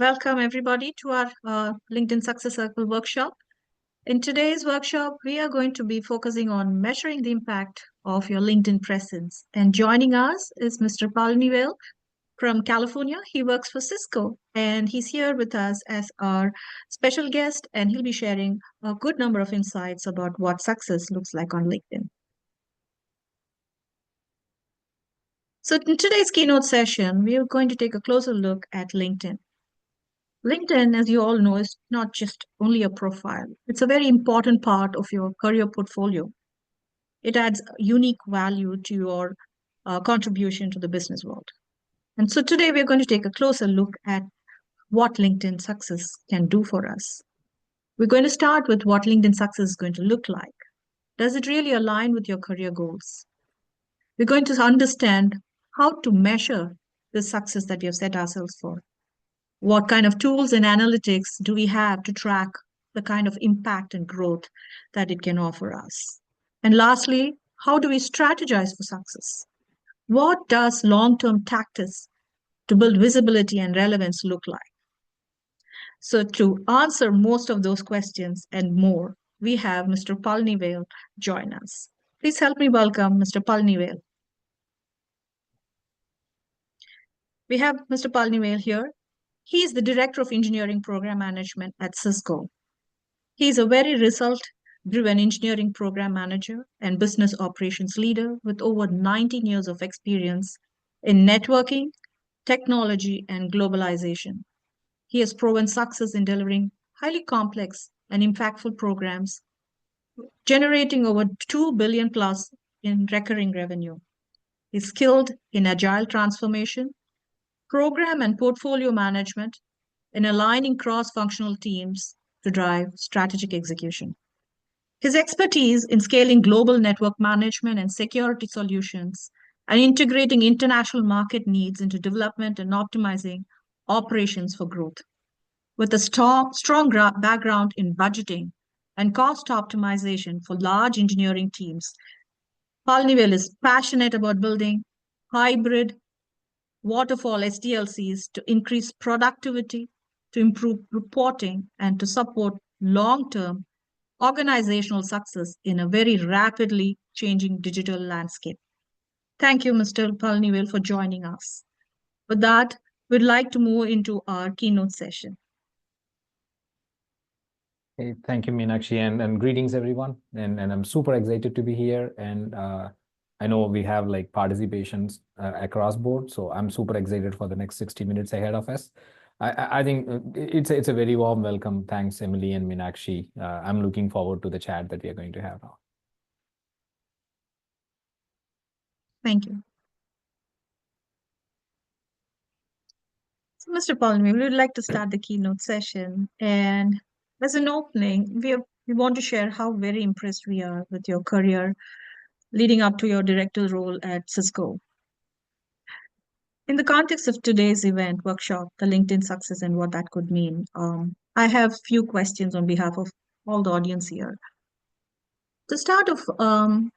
welcome everybody to our LinkedIn Success Circle workshop. In today's workshop, we are going to be focusing on measuring the impact of your LinkedIn presence. And joining us is Mr. Palanivel from California. He works for Cisco and he's here with us as our special guest, and he'll be sharing a good number of insights about what success looks like on LinkedIn. So in today's keynote session, we are going to take a closer look at LinkedIn. LinkedIn, as you all know, is not just only a profile. It's a very important part of your career portfolio. It adds unique value to your contribution to the business world. And so today we're going to take a closer look at what LinkedIn success can do for us. We're going to start with what LinkedIn success is going to look like. Does it really align with your career goals? We're going to understand how to measure the success that we have set ourselves for. What kind of tools and analytics do we have to track the kind of impact and growth that it can offer us? And lastly, how do we strategize for success? What does long-term tactics to build visibility and relevance look like? So to answer most of those questions and more, we have Mr. Palanivel join us. Please help me welcome Mr. Palanivel. We have Mr. Palanivel here. He is the Director of Engineering Program Management at Cisco. He is a very result-driven engineering program manager and business operations leader with over 19 years of experience in networking, technology, and globalization. He has proven success in delivering highly complex and impactful programs, generating over 2 billion plus in recurring revenue. He's skilled in agile transformation, program and portfolio management, and aligning cross-functional teams to drive strategic execution. His expertise in scaling global network management and security solutions and integrating international market needs into development and optimizing operations for growth. With a strong background in budgeting and cost optimization for large engineering teams, Palanivel is passionate about building hybrid Waterfall SDLCs to increase productivity, to improve reporting, and to support long-term organizational success in a very rapidly changing digital landscape. Thank you, Mr. Palanivel, for joining us. With that, we'd like to move into our keynote session. Hey, thank you, Meenakshi, and greetings, everyone. And I'm super excited to be here. And I know we have like participations across board, so I'm super excited for the next 60 minutes ahead of us. I think it's a very warm welcome. Thanks, Emily and Meenakshi. I'm looking forward to the chat that we are going to have now. Thank you. So, Mr. Palanivel, we would like to start the keynote session. And as an opening, we want to share how very impressed we are with your career leading up to your director role at Cisco. In the context of today's event workshop, the LinkedIn success and what that could mean, I have a few questions on behalf of all the audience here. To start off, I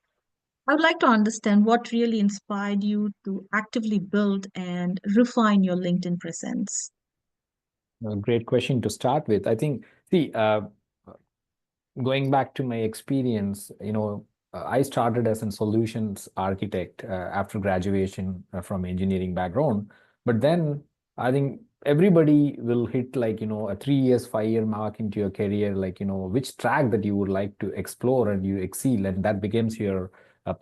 would like to understand what really inspired you to actively build and refine your LinkedIn presence. A great question to start with. I think, going back to my experience, I started as a solutions architect after graduation from engineering background. But then I think everybody will hit like, a 3 years, 5 year mark into your career, like, which track that you would like to explore and you excel, and that becomes your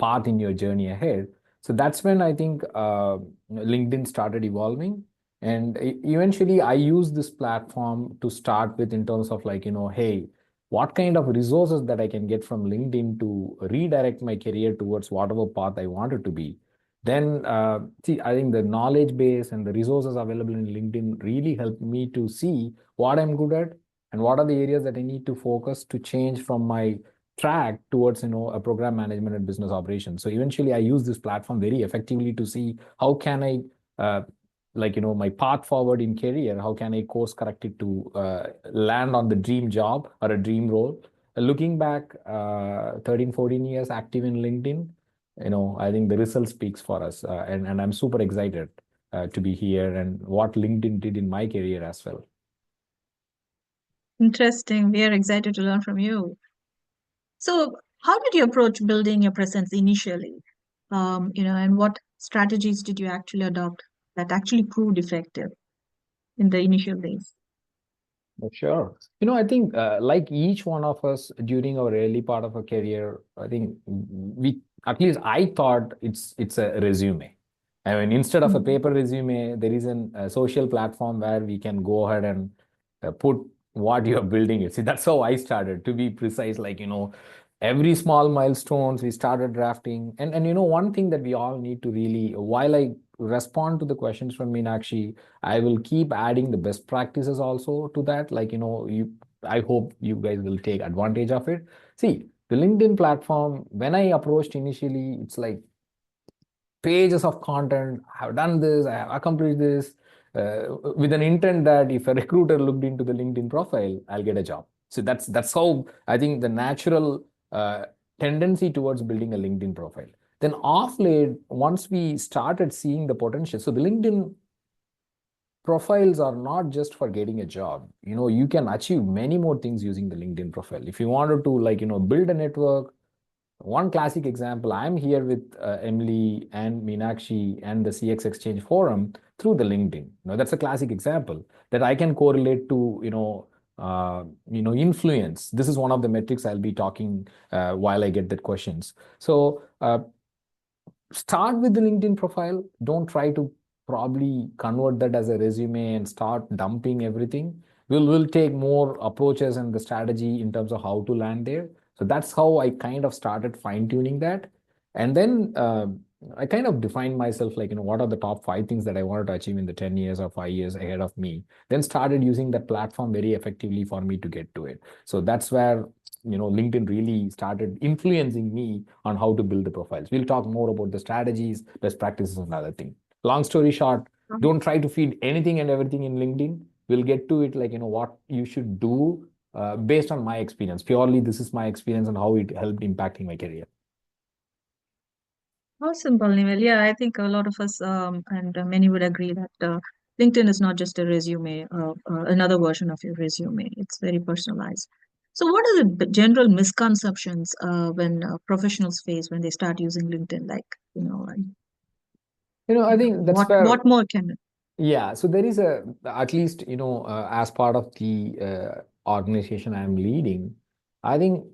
part in your journey ahead. So that's when I think LinkedIn started evolving. And eventually I used this platform to start with in terms of like, hey, what kind of resources that I can get from LinkedIn to redirect my career towards whatever path I wanted to be. Then, I think the knowledge base and the resources available in LinkedIn really helped me to see what I'm good at and what are the areas that I need to focus to change from my track towards, a program management and business operations. So eventually I use this platform very effectively to see how can I my path forward in career, how can I course correct it to land on the dream job or a dream role. Looking back 13, 14 years active in LinkedIn, I think the result speaks for us. And I'm super excited to be here and what LinkedIn did in my career as well. Interesting. We are excited to learn from you. So, how did you approach building your presence initially? And what strategies did you actually adopt that actually proved effective in the initial days? Sure. I think like each one of us during our early part of our career, I think we, at least I thought it's a resume. I mean, instead of a Mm. paper resume, there is a social platform where we can go ahead and put what you're building it. See, that's how I started, to be precise, like, every small milestones we started drafting. And one thing that we all need to really, while I respond to the questions from Meenakshi, I will keep adding the best practices also to that. Like, I hope you guys will take advantage of it. See, the LinkedIn platform, when I approached initially, it's like pages of content. I have done this, I have accomplished this, with an intent that if a recruiter looked into the LinkedIn profile, I'll get a job. So that's how I think the natural tendency towards building a LinkedIn profile. Then off late, once we started seeing the potential, so the LinkedIn profiles are not just for getting a job. You can achieve many more things using the LinkedIn profile. If you wanted to, like, build a network, one classic example, I'm here with Emily and Meenakshi and the CX Exchange forum through the LinkedIn. That's a classic example that I can correlate to, influence. This is one of the metrics I'll be talking while I get the questions. So start with the LinkedIn profile. Don't try to probably convert that as a resume and start dumping everything. We'll take more approaches and the strategy in terms of how to land there. So that's how I kind of started fine tuning that. And then I kind of defined myself, like, what are the top 5 things that I wanted to achieve in the 10 years or 5 years ahead of me. Then started using that platform very effectively for me to get to it. So that's where LinkedIn really started influencing me on how to build the profiles. We'll talk more about the strategies, best practices, and other thing. Long story short, don't try to feed anything and everything in LinkedIn. We'll get to it, like, what you should do based on my experience. Purely, this is my experience and how it helped impacting my career. Awesome, Palanivel. Yeah, I think a lot of us and many would agree that LinkedIn is not just a resume, another version of your resume. It's very personalized. So, what are the general misconceptions when professionals face when they start using LinkedIn? Like, I think that's where. what more can Yeah, so there is at least, as part of the organization I'm leading, I think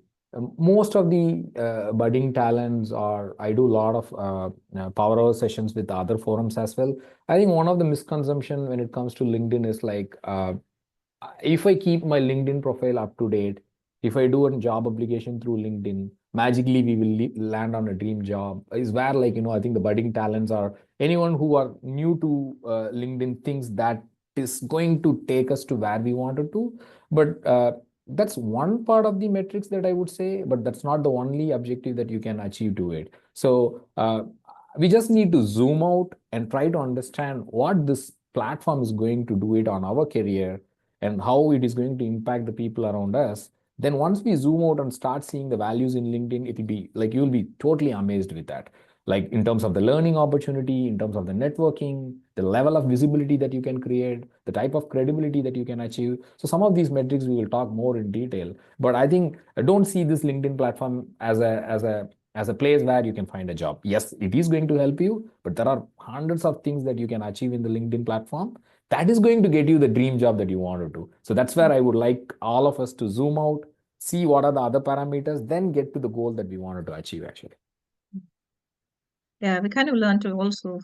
most of the budding talents, or I do a lot of power hour sessions with other forums as well. I think one of the misconception when it comes to LinkedIn is like, if I keep my LinkedIn profile up to date, if I do a job application through LinkedIn, magically we will land on a dream job. Is where, like, I think the budding talents are anyone who are new to LinkedIn thinks that is going to take us to where we wanted to. But that's one part of the metrics that I would say, but that's not the only objective that you can achieve to it. So we just need to zoom out and try to understand what this platform is going to do it on our career and how it is going to impact the people around us. Then once we zoom out and start seeing the values in LinkedIn, it will be like you'll be totally amazed with that. Like in terms of the learning opportunity, in terms of the networking, the level of visibility that you can create, the type of credibility that you can achieve. So some of these metrics we will talk more in detail. But I think don't see this LinkedIn platform as a place where you can find a job. Yes, it is going to help you, but there are hundreds of things that you can achieve in the LinkedIn platform that is going to get you the dream job that you wanted to. So that's where I would like all of us to zoom out, see what are the other parameters, then get to the goal that we wanted to achieve actually. Yeah, we kind of learn to also,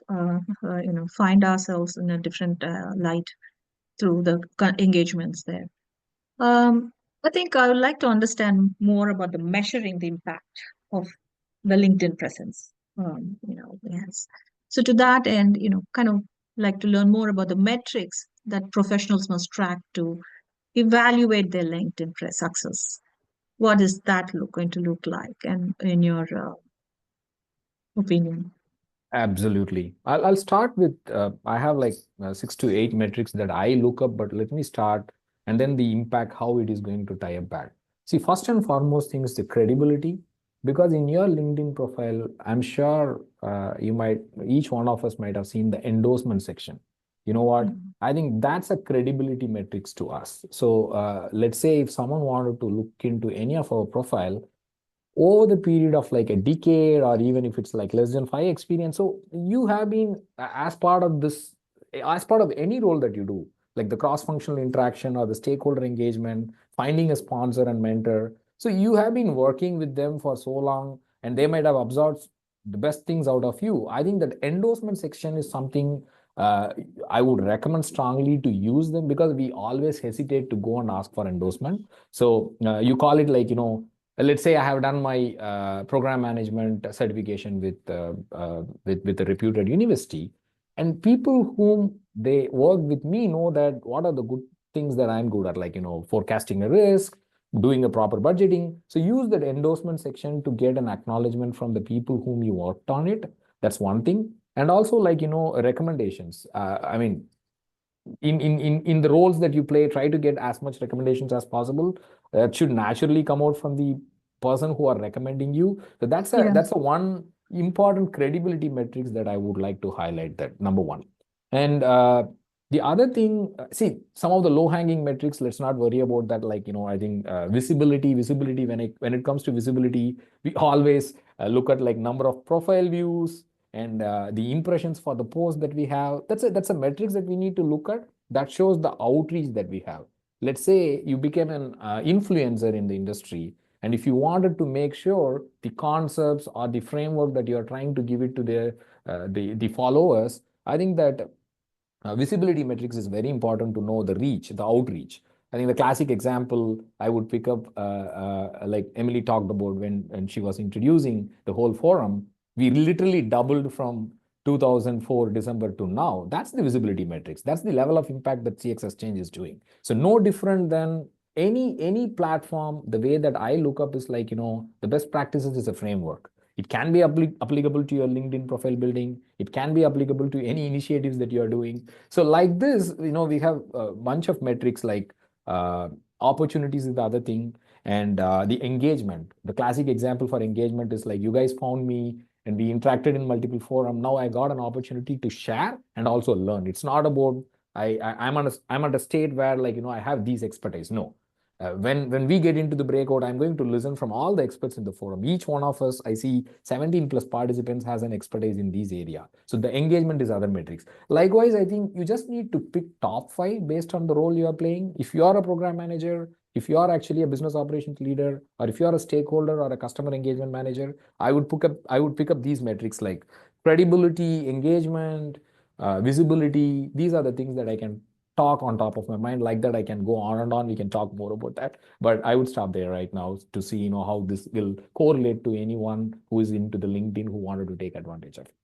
find ourselves in a different light through the engagements there. Um, I think I would like to understand more about the measuring the impact of the LinkedIn presence. Yes. So to that end, kind of like to learn more about the metrics that professionals must track to evaluate their LinkedIn press success. What is that going to look like, and in your opinion? Absolutely. I'll start with, I have like 6 to 8 metrics that I look up, but let me start and then the impact, how it is going to tie up back. See, first and foremost thing is the credibility, because in your LinkedIn profile, I'm sure each one of us might have seen the endorsement section. You know what? Mhm. I think that's a credibility metrics to us. So let's say if someone wanted to look into any of our profile over the period of like a decade, or even if it's like less than five experience, so you have been as part of this, as part of any role that you do, like the cross-functional interaction or the stakeholder engagement, finding a sponsor and mentor. So you have been working with them for so long, and they might have absorbed the best things out of you. I think that endorsement section is something uh, I would recommend strongly to use them, because we always hesitate to go and ask for endorsement. So you call it like, let's say I have done my program management certification with a reputed university, and people whom they work with me know that what are the good things that I'm good at, like forecasting a risk, doing a proper budgeting. So use that endorsement section to get an acknowledgement from the people whom you worked on it. That's one thing. And also, like recommendations. I mean, in the roles that you play, try to get as much recommendations as possible. That should naturally come out from the person who are recommending you. So Yeah. that's a one important credibility metrics that I would like to highlight, that number one. And the other thing, see, some of the low hanging metrics, let's not worry about that. Like I think visibility, when it comes to visibility, we always look at like number of profile views and the impressions for the post that we have. That's a metrics that we need to look at, that shows the outreach that we have. Let's say you became an influencer in the industry, and if you wanted to make sure the concepts or the framework that you are trying to give it to the followers, I think that visibility metrics is very important to know the reach, the outreach. I think the classic example I would pick up, like Emily talked about when she was introducing the whole forum, we literally doubled from 2004 December to now. That's the visibility metrics. That's the level of impact that CX Exchange is doing. So no different than any platform. The way that I look up is like, the best practices is a framework. It can be applicable to your LinkedIn profile building. It can be applicable to any initiatives that you are doing. So like this, we have a bunch of metrics, like uh, opportunities is the other thing, and the engagement. The classic example for engagement is like, you guys found me and we interacted in multiple forum. Now I got an opportunity to share and also learn. It's not about I'm at a state where like I have these expertise. No, when we get into the breakout, I'm going to listen from all the experts in the forum. Each one of us, I see 17 plus participants has an expertise in these area. So the engagement is other metrics. Likewise, I think you just need to pick top five based on the role you are playing. If you are a program manager, if you are actually a business operations leader, or if you are a stakeholder or a customer engagement manager, I would pick up these metrics like credibility, engagement, visibility. These are the things that I can talk on top of my mind. Like that, I can go on and on. We can talk more about that, but I would stop there right now to see how this will correlate to anyone who is into the LinkedIn who wanted to take advantage of it.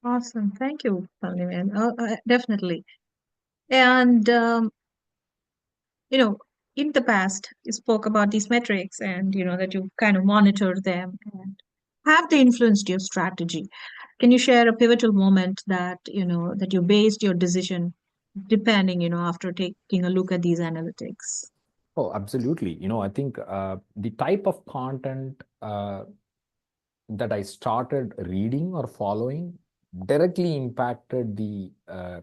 Awesome. Thank you, Palanivel. Definitely. And, you know, in the past, you spoke about these metrics and, that you kind of monitor them and have they influenced your strategy? Can you share a pivotal moment that, that you based your decision depending, after taking a look at these analytics? Oh, absolutely. I think the type of content that I started reading or following directly impacted the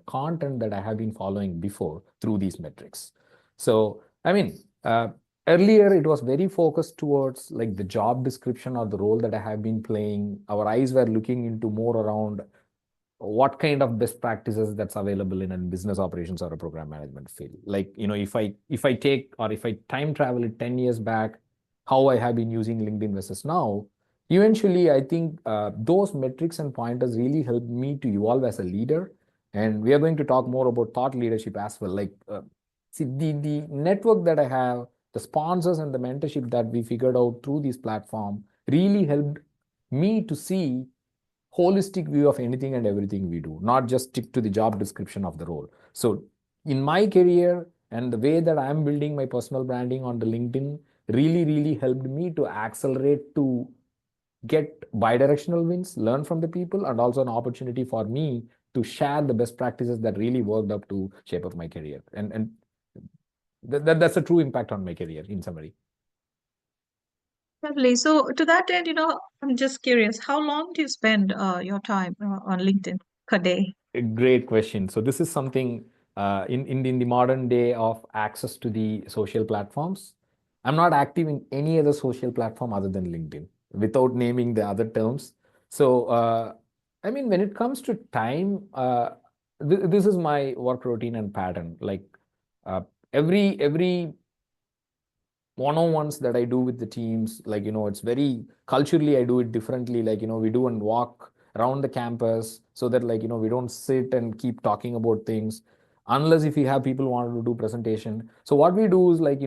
content that I have been following before through these metrics. So, I mean, earlier it was very focused towards like the job description or the role that I have been playing. Our eyes were looking into more around what kind of best practices that's available in a business operations or a program management field. Like, if I take, or if I time travel it 10 years back, how I have been using LinkedIn versus now, eventually I think those metrics and pointers really helped me to evolve as a leader. And we are going to talk more about thought leadership as well. Like, see, the network that I have, the sponsors and the mentorship that we figured out through this platform really helped me to see holistic view of anything and everything we do, not just stick to the job description of the role. So in my career and the way that I'm building my personal branding on the LinkedIn really helped me to accelerate to get bidirectional wins, learn from the people, and also an opportunity for me to share the best practices that really worked up to shape up my career. And that's a true impact on my career in summary. Lovely. So to that end, I'm just curious, how long do you spend your time on LinkedIn per day? A great question. So this is something in the modern day of access to the social platforms. I'm not active in any other social platform other than LinkedIn, without naming the other terms. So I mean, when it comes to time, this is my work routine and pattern. Like uh, every one-on-ones that I do with the teams, like, it's very culturally, I do it differently. Like, we do and walk around the campus so that, like, we don't sit and keep talking about things unless if we have people who want to do presentation. So what we do is, like,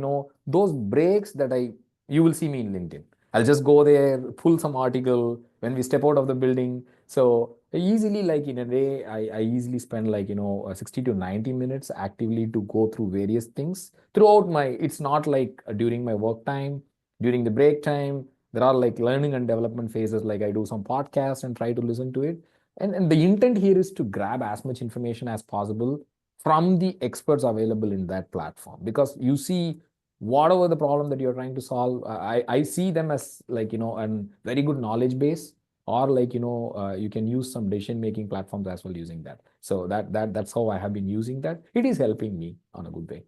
those breaks that you will see me in LinkedIn. I'll just go there, pull some article when we step out of the building. So easily, like in a day, I easily spend like, 60 to 90 minutes actively to go through various things throughout my, it's not like during my work time, during the break time. There are like learning and development phases, like I do some podcasts and try to listen to it. And the intent here is to grab as much information as possible from the experts available in that platform, because you see whatever the problem that you're trying to solve, I see them as like, a very good knowledge base, or like, you can use some decision making platforms as well using that. So that's how I have been using that. It is helping me on a good way.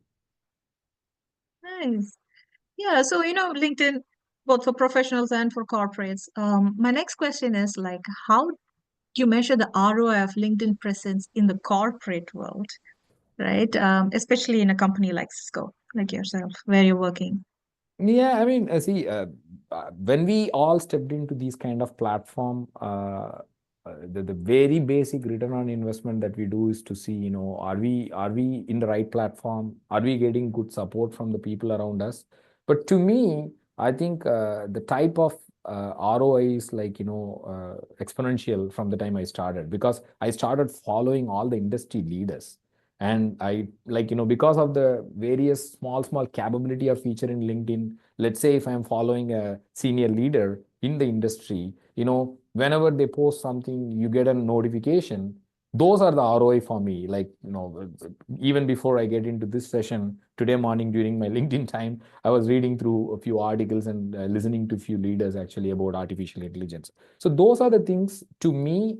Nice. Yeah, so LinkedIn, both for professionals and for corporates. My next question is like, how do you measure the ROI of LinkedIn presence in the corporate world, right? Especially in a company like Cisco, like yourself, where you're working. Yeah, I mean, see, when we all stepped into these kind of platform, the very basic return on investment that we do is to see, are we in the right platform? Are we getting good support from the people around us? But to me, I think the type of ROI is like, exponential from the time I started, because I started following all the industry leaders. And I, like, because of the various small capability or feature in LinkedIn, let's say if I'm following a senior leader in the industry, whenever they post something, you get a notification. Those are the ROI for me. Like, even before I get into this session today morning during my LinkedIn time, I was reading through a few articles and listening to a few leaders actually about artificial intelligence. So those are the things to me,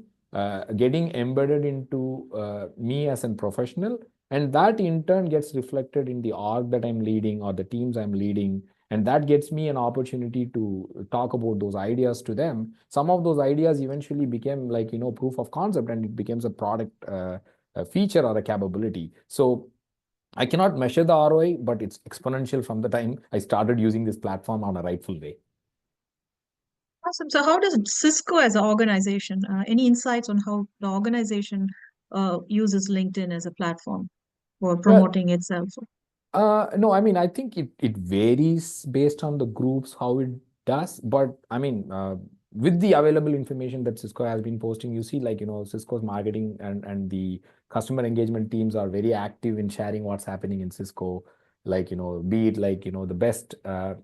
getting embedded into me as a professional, and that in turn gets reflected in the org that I'm leading or the teams I'm leading, and that gets me an opportunity to talk about those ideas to them. Some of those ideas eventually became like, proof of concept, and it becomes a product, a feature or a capability. So I cannot measure the ROI, but it's exponential from the time I started using this platform on a rightful way. Awesome. So how does Cisco as an organization, any insights on how the organization uses LinkedIn as a platform for Yeah. promoting itself? No, I mean, I think it varies based on the groups, how it does. But I mean, with the available information that Cisco has been posting, you see, like, Cisco's marketing and the customer engagement teams are very active in sharing what's happening in Cisco. Like, be it like, the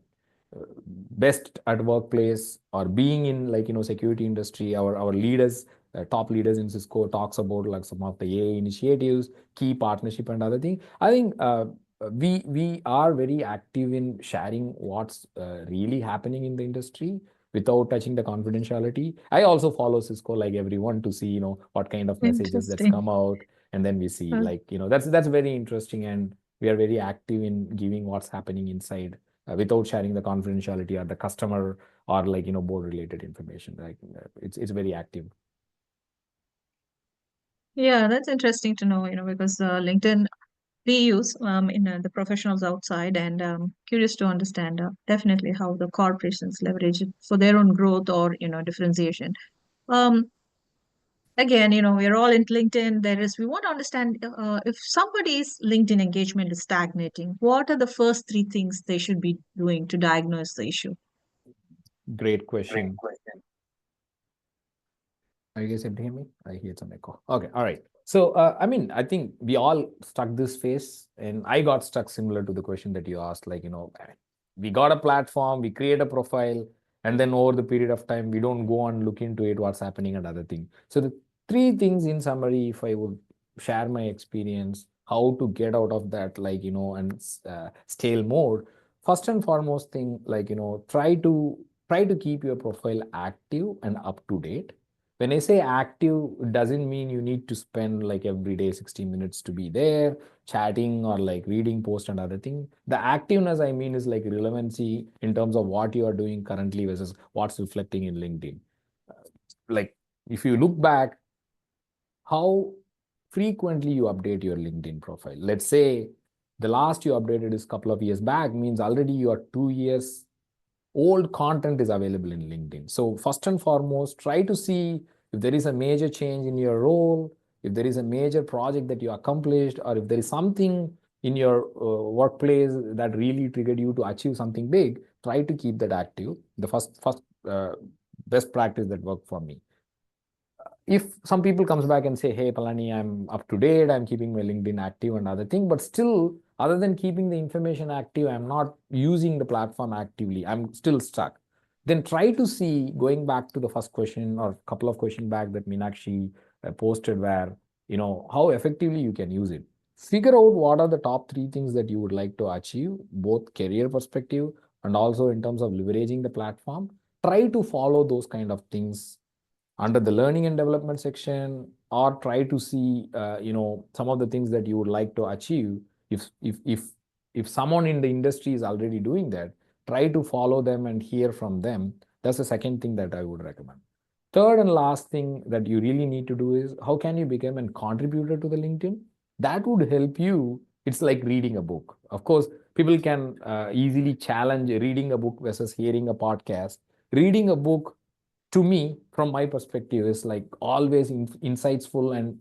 best at workplace, or being in like, security industry, our leaders, top leaders in Cisco talks about like some of the AI initiatives, key partnership and other thing. I think we are very active in sharing what's really happening in the industry without touching the confidentiality. I also follow Cisco like everyone to see, what kind of messages that's Interesting. come out, and then we see Uh, like, that's very interesting, and we are very active in giving what's happening inside, without sharing the confidentiality or the customer or like, board related information. Like, it's very active. yeah, that's interesting to know, because LinkedIn we use in the professionals outside, and curious to understand definitely how the corporations leverage it for their own growth or differentiation. Um, Again, we're all in LinkedIn. We want to understand if somebody's LinkedIn engagement is stagnating, what are the first three things they should be doing to diagnose the issue? Great question. Are you guys able to hear me? I hear some echo. Okay, all right. So, I mean, I think we all stuck this phase, and I got stuck similar to the question that you asked. Like, we got a platform, we create a profile, and then over the period of time, we don't go and look into it, what's happening and other thing. So, the three things in summary, if I would share my experience, how to get out of that, like, and stale mode. First and foremost thing, like, try to keep your profile active and up to date. When I say active, it doesn't mean you need to spend like every day 60 minutes to be there chatting or like reading post and other thing. The activeness I mean is like relevancy in terms of what you are doing currently versus what's reflecting in LinkedIn. Like if you look back, how frequently you update your LinkedIn profile. Let's say the last you updated is a couple of years back, means already you are 2 years old content is available in LinkedIn. So first and foremost, try to see if there is a major change in your role, if there is a major project that you accomplished, or if there is something in your workplace that really triggered you to achieve something big. Try to keep that active. The first best practice that worked for me. If some people comes back and say, hey Palani, I'm up to date, I'm keeping my LinkedIn active and other thing, but still other than keeping the information active, I'm not using the platform actively, I'm still stuck, then try to see, going back to the first question or couple of questions back that Meenakshi posted, where how effectively you can use it. Figure out what are the top 3 things that you would like to achieve, both career perspective and also in terms of leveraging the platform. Try to follow those kind of things under the learning and development section, or try to see some of the things that you would like to achieve. If someone in the industry is already doing that, try to follow them and hear from them. That's the second thing that I would recommend. Third and last thing that you really need to do is, how can you become a contributor to the LinkedIn? That would help you. It's like reading a book. Of course, people can easily challenge reading a book versus hearing a podcast. Reading a book, to me, from my perspective, is like always insightful, and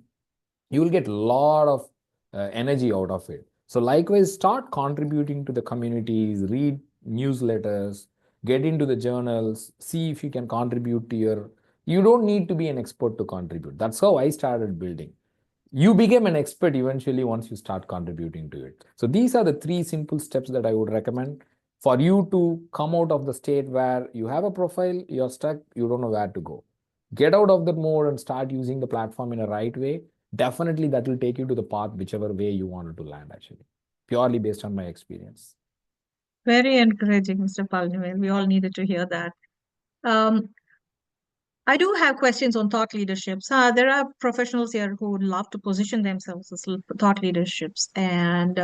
you will get a lot of energy out of it. So likewise, start contributing to the communities, read newsletters, get into the journals, see if you can contribute to your. You don't need to be an expert to contribute. That's how I started building. You become an expert eventually once you start contributing to it. So these are the 3 simple steps that I would recommend for you to come out of the state where you have a profile, you're stuck, you don't know where to go. Get out of that mode and start using the platform in a right way. Definitely that will take you to the path whichever way you wanted to land, actually, purely based on my experience. Very encouraging, Mr. Palanivel. We all needed to hear that. Um, I do have questions on thought leaderships. There are professionals here who would love to position themselves as thought leaderships. And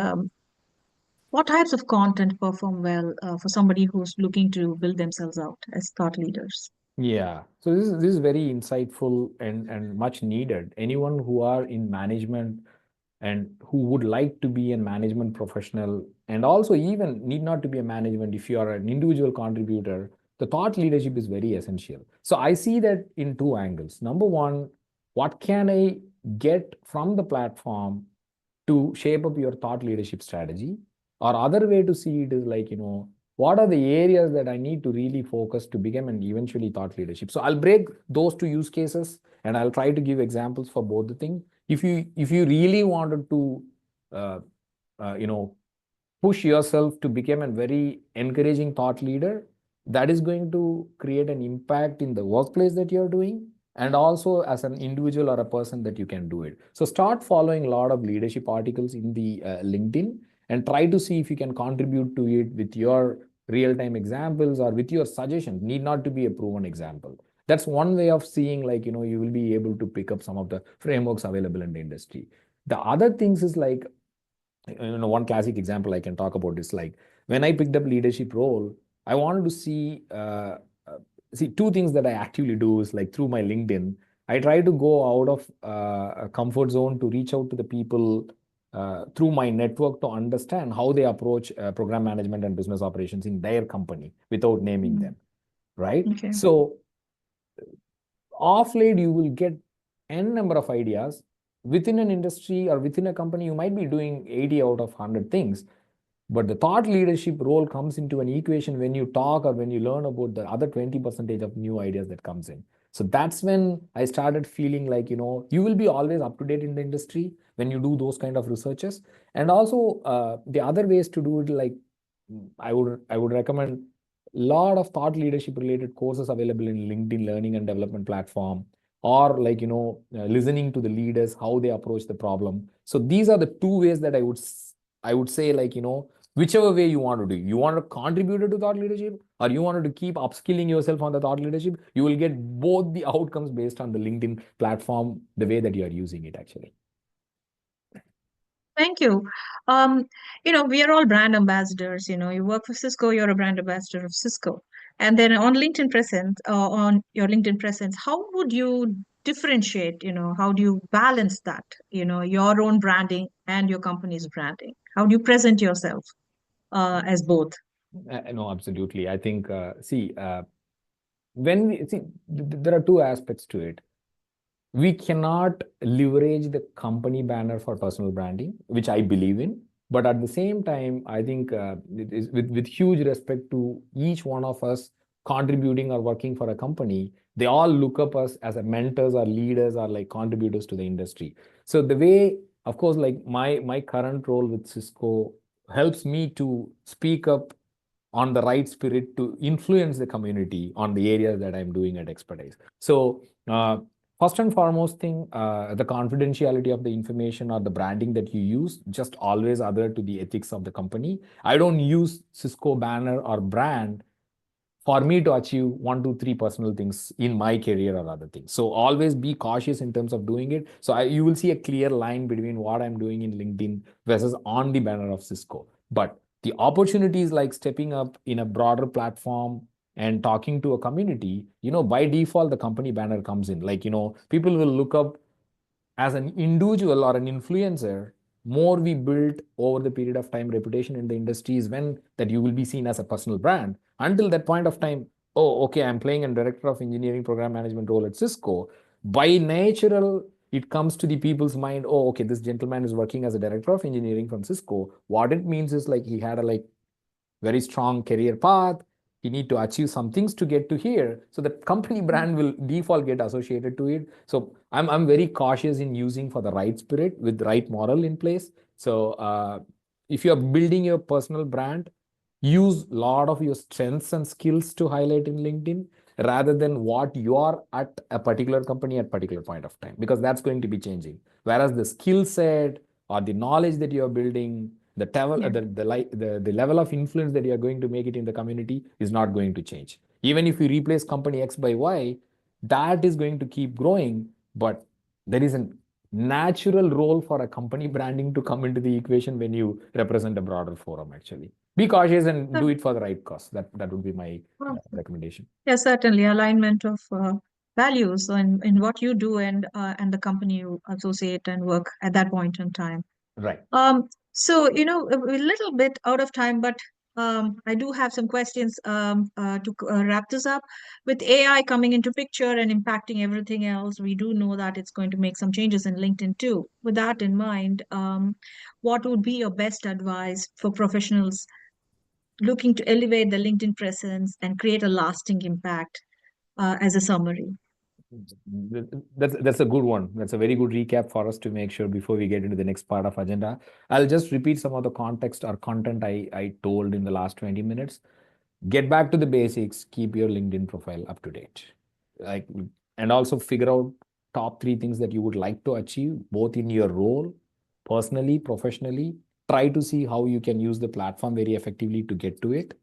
what types of content perform well for somebody who's looking to build themselves out as thought leaders? Yeah, so this is very insightful and much needed. Anyone who are in management and who would like to be a management professional, and also even need not to be a management, if you are an individual contributor, the thought leadership is very essential. So I see that in 2 angles. Number one, what can I get from the platform to shape up your thought leadership strategy? Or other way to see it is like, what are the areas that I need to really focus to become an eventually thought leadership? So I'll break those 2 use cases and I'll try to give examples for both the things. If you really wanted to uh, you know push yourself to become a very encouraging thought leader, that is going to create an impact in the workplace that you're doing, and also as an individual or a person that you can do it. So start following a lot of leadership articles in the LinkedIn, and try to see if you can contribute to it with your real-time examples or with your suggestions. Need not to be a proven example. That's one way of seeing, like, you will be able to pick up some of the frameworks available in the industry. The other things is like, one classic example I can talk about is like, when I picked up leadership role, I wanted to see 2 things that I actively do is like, through my LinkedIn, I try to go out of a comfort zone to reach out to the people through my network to understand how they approach program management and business operations in their company without naming Mhm. them, right? Okay. So off late you will get n number of ideas. Within an industry or within a company, you might be doing 80 out of 100 things, but the thought leadership role comes into an equation when you talk or when you learn about the other 20% of new ideas that comes in. So that's when I started feeling like, you will be always up to date in the industry when you do those kind of researches. And also the other ways to do it, like, I would recommend a lot of thought leadership related courses available in LinkedIn learning and development platform, or like, listening to the leaders, how they approach the problem. So these are the 2 ways that I would say, like, whichever way you want to do. You want to contribute to thought leadership, or you wanted to keep upskilling yourself on the thought leadership, you will get both the outcomes based on the LinkedIn platform, the way that you are using it actually. Thank you. Um, we are all brand ambassadors. You work for Cisco, you're a brand ambassador of Cisco. And then on your LinkedIn presence, how would you differentiate, how do you balance that, your own branding and your company's branding? How do you present yourself as both? No, absolutely. I think, see, when we see, there are two aspects to it. We cannot leverage the company banner for personal branding, which I believe in. But at the same time, I think it is with huge respect to each one of us contributing or working for a company, they all look up us as a mentors or leaders or like contributors to the industry. So the way, of course, like my current role with Cisco helps me to speak up on the right spirit to influence the community on the areas that I'm doing at expertise. So first and foremost thing, the confidentiality of the information or the branding that you use, just always adhere to the ethics of the company. I don't use Cisco banner or brand for me to achieve one, two, three personal things in my career or other things. So always be cautious in terms of doing it. So you will see a clear line between what I'm doing in LinkedIn versus on the banner of Cisco. But the opportunities like stepping up in a broader platform and talking to a community, by default, the company banner comes in. Like, people will look up as an individual or an influencer. More we build over the period of time reputation in the industry is when that you will be seen as a personal brand. Until that point of time, oh, okay, I'm playing a director of engineering program management role at Cisco. By natural, it comes to the people's mind, oh, okay, this gentleman is working as a director of engineering from Cisco. What it means is like he had a like very strong career path. You need to achieve some things to get to here. So the company brand will default get associated to it. So I'm very cautious in using for the right spirit with the right moral in place. So if you're building your personal brand, use a lot of your strengths and skills to highlight in LinkedIn rather than what you are at a particular company at particular point of time, because that's going to be changing. Whereas the skill set or the knowledge that you're building, Yeah. the level of influence that you are going to make it in the community is not going to change. Even if you replace company X by Y, that is going to keep growing, but there is a natural role for a company branding to come into the equation when you represent a broader forum actually. Be cautious and Uh, do it for the right cause. That would be my Awesome. recommendation. Yeah, certainly alignment of values in what you do and the company you associate and work at that point in time. Right. So, a little bit out of time, but I do have some questions to wrap this up. With AI coming into picture and impacting everything else, we do know that it's going to make some changes in LinkedIn too. With that in mind, what would be your best advice for professionals looking to elevate the LinkedIn presence and create a lasting impact as a summary? That's a good one. That's a very good recap for us to make sure before we get into the next part of agenda. I'll just repeat some of the context or content I told in the last 20 minutes. Get back to the basics, keep your LinkedIn profile up to date. Like, and also figure out top three things that you would like to achieve, both in your role, personally, professionally. Try to see how you can use the platform very effectively to get to it.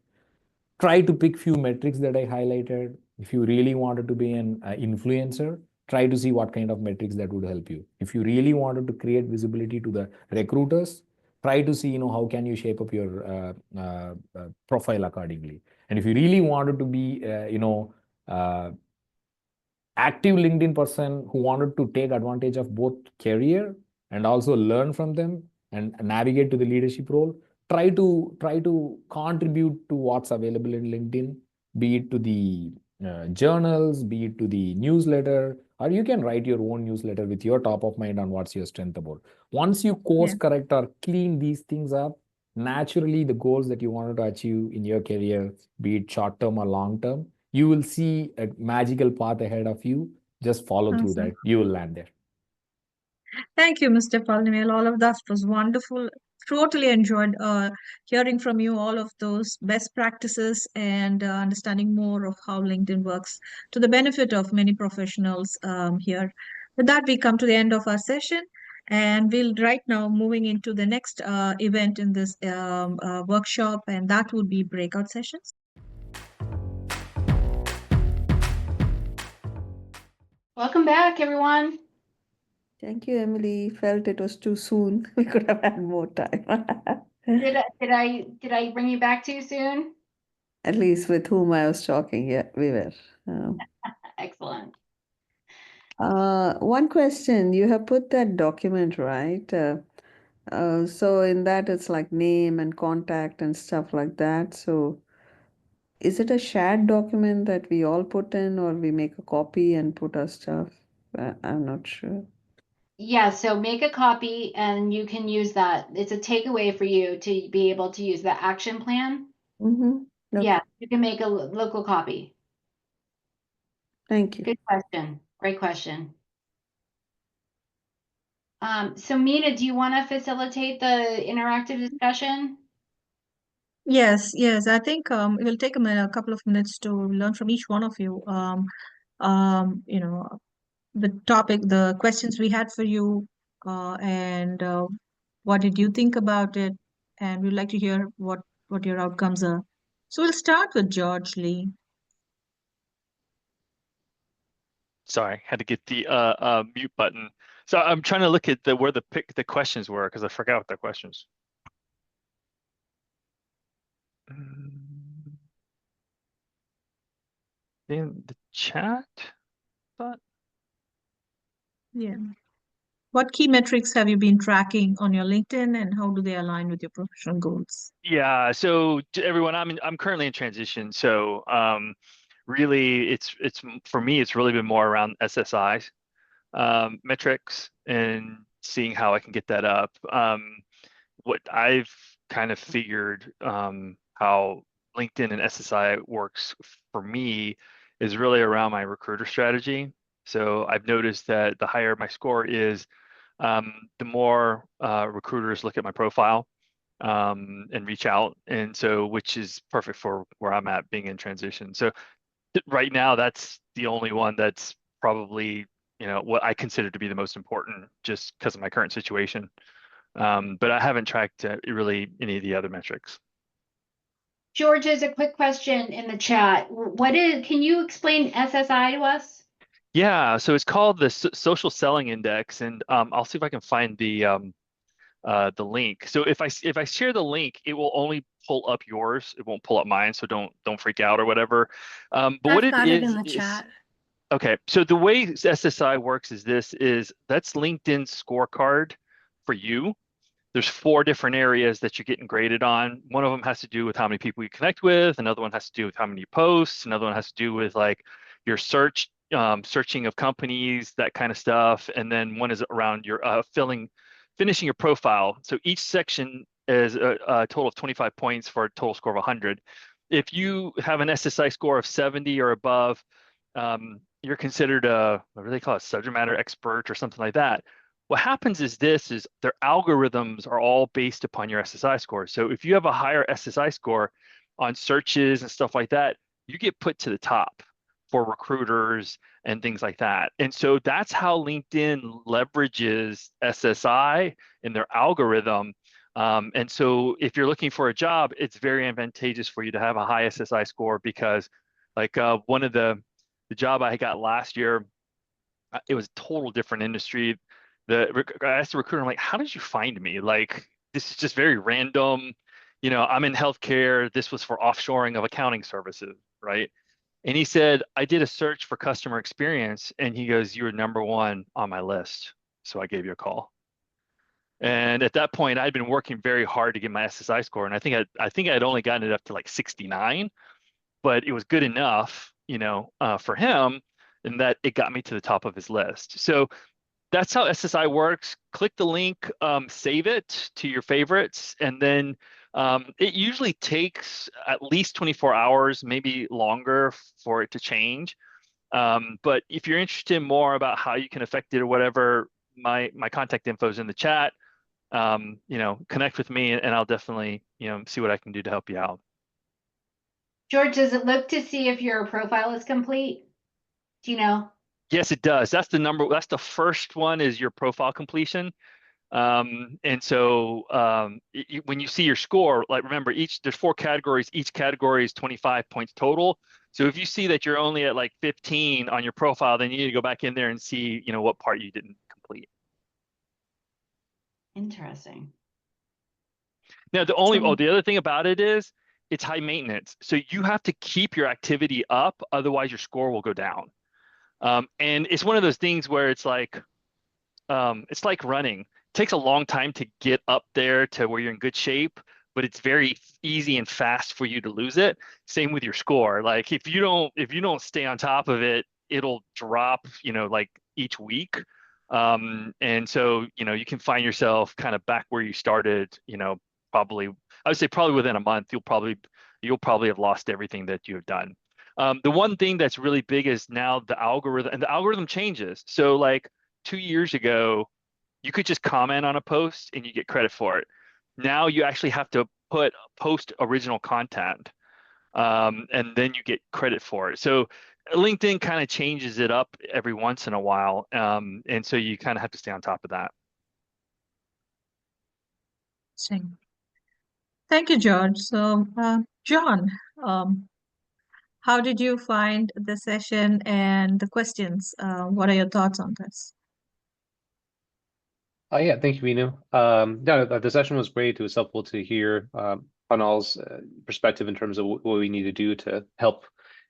Try to pick few metrics that I highlighted. If you really wanted to be an influencer, try to see what kind of metrics that would help you. If you really wanted to create visibility to the recruiters, try to see, how can you shape up your profile accordingly. And if you really wanted to be, uh, active LinkedIn person who wanted to take advantage of both career and also learn from them and navigate to the leadership role, try to contribute to what's available in LinkedIn, be it to the journals, be it to the newsletter, or you can write your own newsletter with your top of mind on what's your strength about. Once you course Yeah. correct or clean these things up, naturally the goals that you wanted to achieve in your career, be it short term or long term, you will see a magical path ahead of you. Just follow through Awesome. that. You will land there. Thank you, Mr. Palanivel. All of that was wonderful. Totally enjoyed hearing from you all of those best practices and understanding more of how LinkedIn works to the benefit of many professionals here. With that, we come to the end of our session. And we'll right now moving into the next event in this workshop, and that would be breakout sessions. Welcome back, everyone. Thank you, Emily. Felt it was too soon. We could have had more time. Did I bring you back too soon? At least with whom I was talking, yeah, we were. Excellent. One question, you have put that document, right? So in that it's like name and contact and stuff like that. So is it a shared document that we all put in, or we make a copy and put our stuff? I'm not sure. Yeah, so make a copy and you can use that. It's a takeaway for you to be able to use the action plan. Okay. Yeah, you can make a local copy. Thank you. Good question. Great question. So Meena, do you want to facilitate the interactive discussion? Yes, yes. I think it will take a couple of minutes to learn from each one of you. You know, the topic, the questions we had for you, and what did you think about it? And we'd like to hear what your outcomes are. So we'll start with George Lee. Sorry, had to get the mute button. So I'm trying to look at where the questions were because I forgot what the questions. In the chat, but Yeah. What key metrics have you been tracking on your LinkedIn, and how do they align with your professional goals? yeah. So to everyone, I'm currently in transition. So really, it's for me, it's really been more around SSI metrics and seeing how I can get that up. What I've kind of figured how LinkedIn and SSI works for me is really around my recruiter strategy. So I've noticed that the higher my score is, the more recruiters look at my profile and reach out. And so, which is perfect for where I'm at being in transition. So right now, that's the only one that's probably, what I consider to be the most important just because of my current situation. But I haven't tracked really any of the other metrics. George has a quick question in the chat. Can you explain SSI to us? Yeah, so it's called the Social Selling Index, and I'll see if I can find the link. So if I share the link, it will only pull up yours. It won't pull up mine, so don't freak out or whatever. But what I've it got it in is the chat. okay. So the way SSI works is that's LinkedIn's scorecard for you. There's 4 different areas that you're getting graded on. One of them has to do with how many people you connect with. Another one has to do with how many posts. Another one has to do with like your searching of companies, that kind of stuff. And then one is around your finishing your profile. So each section is a total of 25 points for a total score of 100. If you have an SSI score of 70 or above, you're considered what do they call it, subject matter expert or something like that. What happens is their algorithms are all based upon your SSI score. So if you have a higher SSI score on searches and stuff like that, you get put to the top for recruiters and things like that. And so that's how LinkedIn leverages SSI in their algorithm. And so if you're looking for a job, it's very advantageous for you to have a high SSI score because like one of the job I got last year, it was a total different industry. I asked the recruiter, I'm like, how did you find me? Like, this is just very random. I'm in healthcare. This was for offshoring of accounting services, right? And he said, I did a search for customer experience. And he goes, you were #1 on my list. So I gave you a call. And at that point, I'd been working very hard to get my SSI score. And I think I'd only gotten it up to like 69, but it was good enough, for him, and that it got me to the top of his list. So that's how SSI works. Click the link, save it to your favorites, and then it usually takes at least 24 hours, maybe longer for it to change. But if you're interested in more about how you can affect it or whatever, my contact info is in the chat. Connect with me and I'll definitely, see what I can do to help you out. George, does it look to see if your profile is complete? Do you know? Yes, it does. That's the first one is your profile completion. And so when you see your score, like remember there's 4 categories, each category is 25 points total. So if you see that you're only at like 15 on your profile, then you need to go back in there and see, what part you didn't complete. Interesting. Now the other thing about it is it's high maintenance. So you have to keep your activity up, otherwise your score will go down. And it's one of those things where it's like running. It takes a long time to get up there to where you're in good shape, but it's very easy and fast for you to lose it. Same with your score. Like if you don't stay on top of it, it'll drop, like each week. And so, you can find yourself kind of back where you started, probably, I would say probably within a month, you'll probably have lost everything that you have done. The one thing that's really big is now the algorithm changes. So like 2 years ago, you could just comment on a post and you get credit for it. Now you actually have to post original content, and then you get credit for it. So LinkedIn kind of changes it up every once in a while, and so you kind of have to stay on top of that. Thank you, George. So, John, how did you find the session and the questions? What are your thoughts on this? Yeah, thank you, Vinu. Yeah, the session was great. It was helpful to hear Panal's perspective in terms of what we need to do to help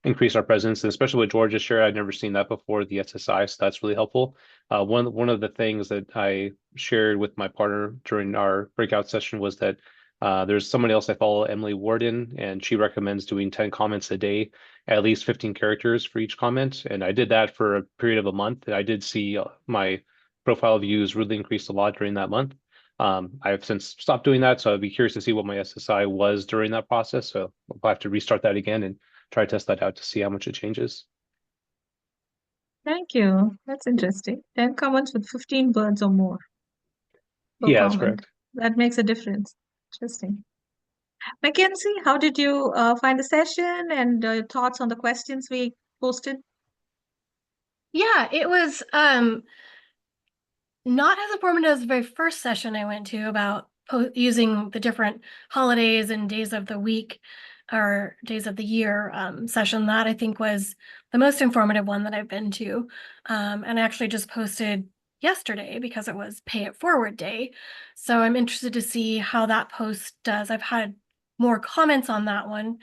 increase our presence, and especially what George just shared. I'd never seen that before, the SSI, so that's really helpful. One of the things that I shared with my partner during our breakout session was that there's somebody else I follow, Emily Warden, and she recommends doing 10 comments a day, at least 15 characters for each comment. And I did that for a period of a month, and I did see my profile views really increased a lot during that month. I've since stopped doing that, so I'd be curious to see what my SSI was during that process. So I'll have to restart that again and try to test that out to see how much it changes. Thank you. That's interesting. 10 comments with 15 words or more per Yeah, that's comment. correct. That makes a difference. Interesting. Mackenzie, how did you find the session and your thoughts on the questions we posted? Yeah, it was not as informative as the very first session I went to about using the different holidays and days of the week or days of the year session. That I think was the most informative one that I've been to. And I actually just posted yesterday because it was Pay It Forward Day. So I'm interested to see how that post does. I've had more comments on that one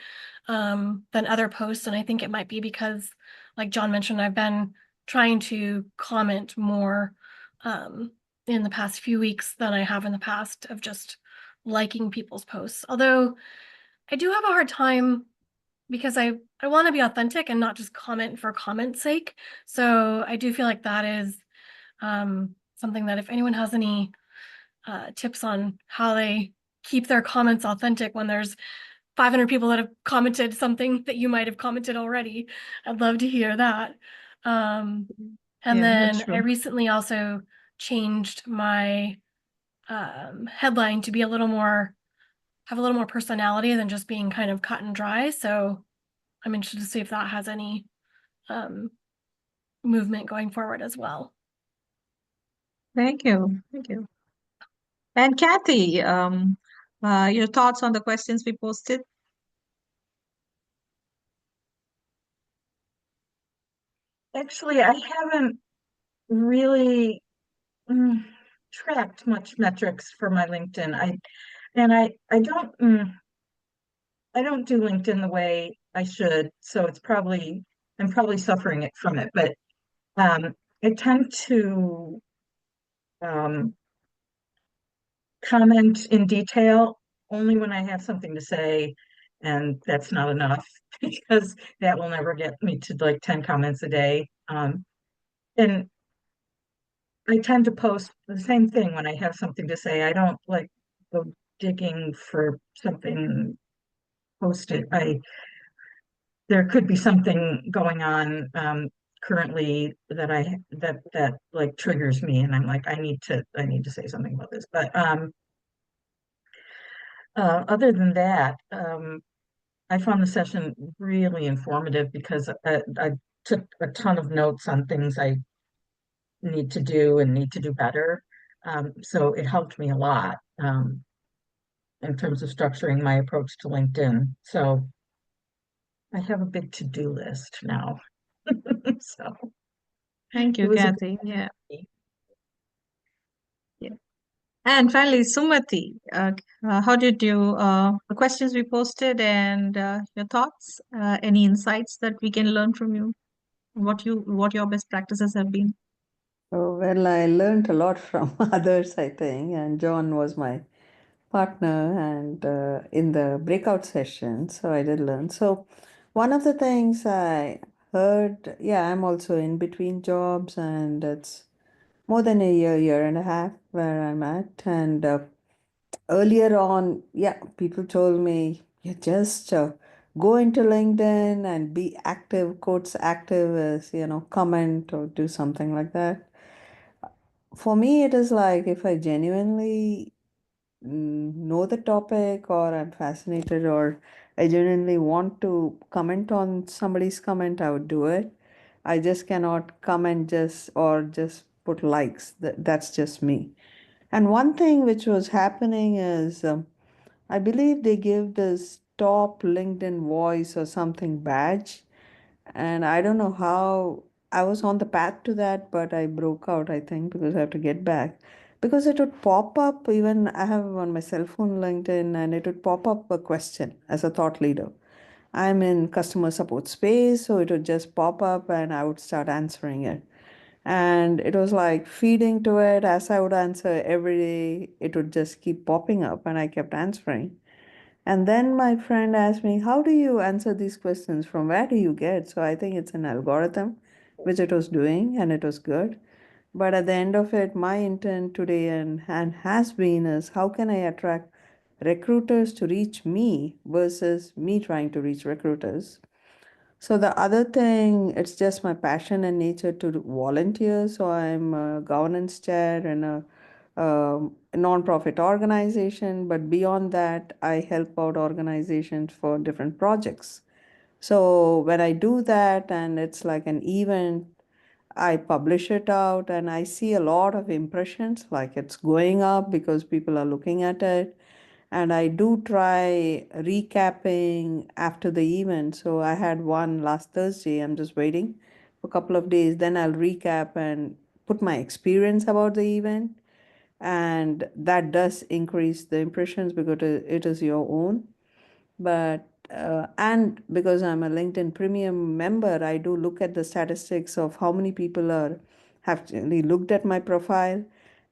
than other posts. And I think it might be because, like John mentioned, I've been trying to comment more in the past few weeks than I have in the past of just liking people's posts. Although I do have a hard time because I want to be authentic and not just comment for comment's sake. So I do feel like that is something that if anyone has any tips on how they keep their comments authentic when there's 500 people that have commented something that you might have commented already, I'd love to hear that. And Yeah, then that's I true. recently also changed my headline to be have a little more personality than just being kind of cut and dry. So I'm interested to see if that has any movement going forward as well. Thank you. Thank you. And Kathy, your thoughts on the questions we posted? Actually, I haven't really tracked much metrics for my LinkedIn. I don't do LinkedIn the way I should, so I'm probably suffering it from it. But I tend to comment in detail only when I have something to say, and that's not enough because that will never get me to like 10 comments a day. And I tend to post the same thing when I have something to say. I don't like go digging for something posted. There could be something going on currently that like triggers me, and I'm like, I need to say something about this. But other than that, I found the session really informative because took a ton of notes on things I need to do and need to do better. So it helped me a lot in terms of structuring my approach to LinkedIn. So I have a big to-do list now. So Thank it you, was a Kathy. Yeah. good. Yeah. And finally, Sumati, how did you, the questions we posted and your thoughts, any insights that we can learn from you? What your best practices have been? Oh, well, I learned a lot from others, I think, and John was my partner and in the breakout session, so I did learn. So one of the things I heard, yeah, I'm also in between jobs, and it's more than a year and a half where I'm at. And earlier on, yeah, people told me, you just go into LinkedIn and be active, quotes active as, comment or do something like that. For me, it is like if I genuinely know the topic or I'm fascinated or I genuinely want to comment on somebody's comment, I would do it. I just cannot comment just put likes. That's just me. And one thing which was happening is I believe they give this top LinkedIn voice or something badge. And I don't know how I was on the path to that, but I broke out, I think, because I have to get back. Because it would pop up, even I have on my cell phone LinkedIn, and it would pop up a question as a thought leader. I'm in customer support space, so it would just pop up and I would start answering it. And it was like feeding to it as I would answer every day, it would just keep popping up and I kept answering. And then my friend asked me, how do you answer these questions? From where do you get? So I think it's an algorithm, which it was doing, and it was good. But at the end of it, my intent today and has been is how can I attract recruiters to reach me versus me trying to reach recruiters? So the other thing, it's just my passion and nature to volunteer. So I'm a governance chair in a non-profit organization, but beyond that, I help out organizations for different projects. So when I do that and it's like an event, I publish it out and I see a lot of impressions, like it's going up because people are looking at it. And I do try recapping after the event. So I had one last Thursday. I'm just waiting for a couple of days. Then I'll recap and put my experience about the event. And that does increase the impressions because it is your own. But and because I'm a LinkedIn Premium member, I do look at the statistics of how many people have actually looked at my profile.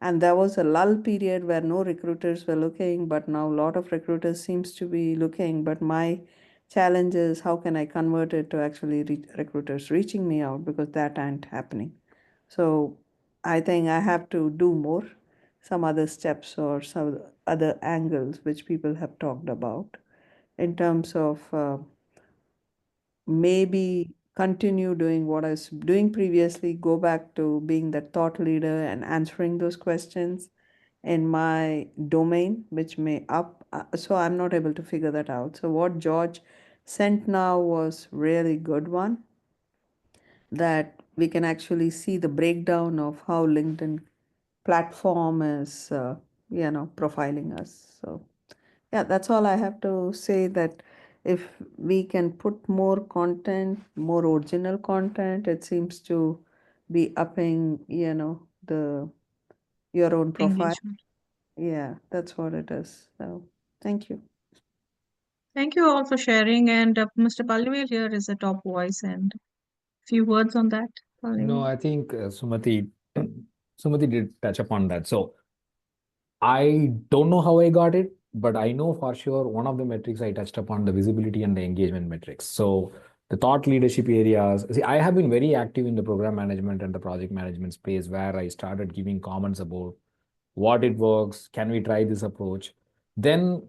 And there was a lull period where no recruiters were looking, but now a lot of recruiters seems to be looking. But my challenge is how can I convert it to actually recruiters reaching me out, because that ain't happening. So I think I have to do more, some other steps or some other angles which people have talked about in terms of maybe continue doing what I was doing previously, go back to being that thought leader and answering those questions in my domain, which may up. So I'm not able to figure that out. So what George sent now was really good one, that we can actually see the breakdown of how LinkedIn platform is, profiling us. So yeah, that's all I have to say, that if we can put more content, more original content, it seems to be upping, the your own profile. Engagement. Yeah, that's what it is. So thank you. Thank you all for sharing. And Mr. Palanivel here is a top voice, and few words on that. No, Palanivel. I think Sumati did touch upon that. So I don't know how I got it, but I know for sure one of the metrics I touched upon, the visibility and the engagement metrics. So the thought leadership areas. See, I have been very active in the program management and the project management space, where I started giving comments about what it works, can we try this approach. Then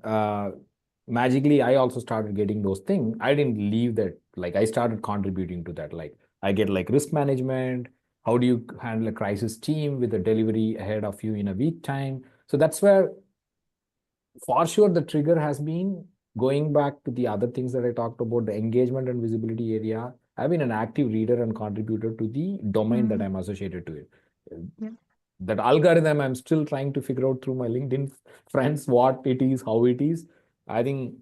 magically I also started getting those things. I didn't leave that, like I started contributing to that. Like I get like risk management, how do you handle a crisis team with a delivery ahead of you in a week time. So that's where for sure the trigger has been going back to the other things that I talked about, the engagement and visibility area. I've been an active reader and contributor to the domain that I'm associated to it. Yeah. That algorithm, I'm still trying to figure out through my LinkedIn friends what it is, how it is. I think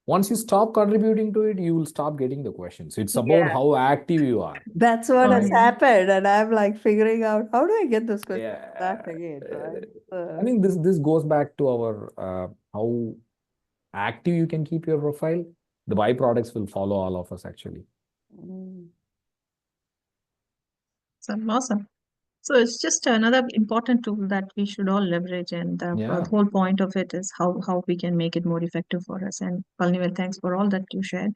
once you stop contributing to it, you will stop getting the questions. It's about Yeah. how active you are. That's what Oh, has yeah. happened, and I'm like figuring out how do I get those questions Yeah. back again, right? I think this goes back to our how active you can keep your profile. The byproducts will follow all of us actually. Mm. So awesome. So it's just another important tool that we should all leverage, and the Yeah. whole point of it is how we can make it more effective for us. And Palanivel, thanks for all that you shared.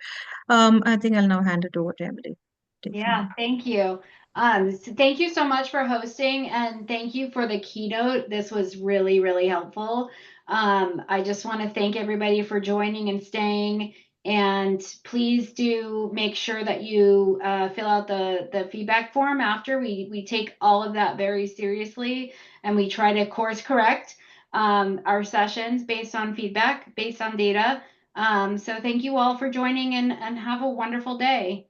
I think I'll now hand it over to Emily. Take from Yeah, thank you. So thank you so much for hosting, and thank you for the keynote. This was really, really helpful. I just want to thank everybody for joining and staying. And please do make sure that you fill out the feedback form after. We take all of that very seriously, and we try to course correct our sessions based on feedback, based on data. So thank you all for joining, and have a wonderful day.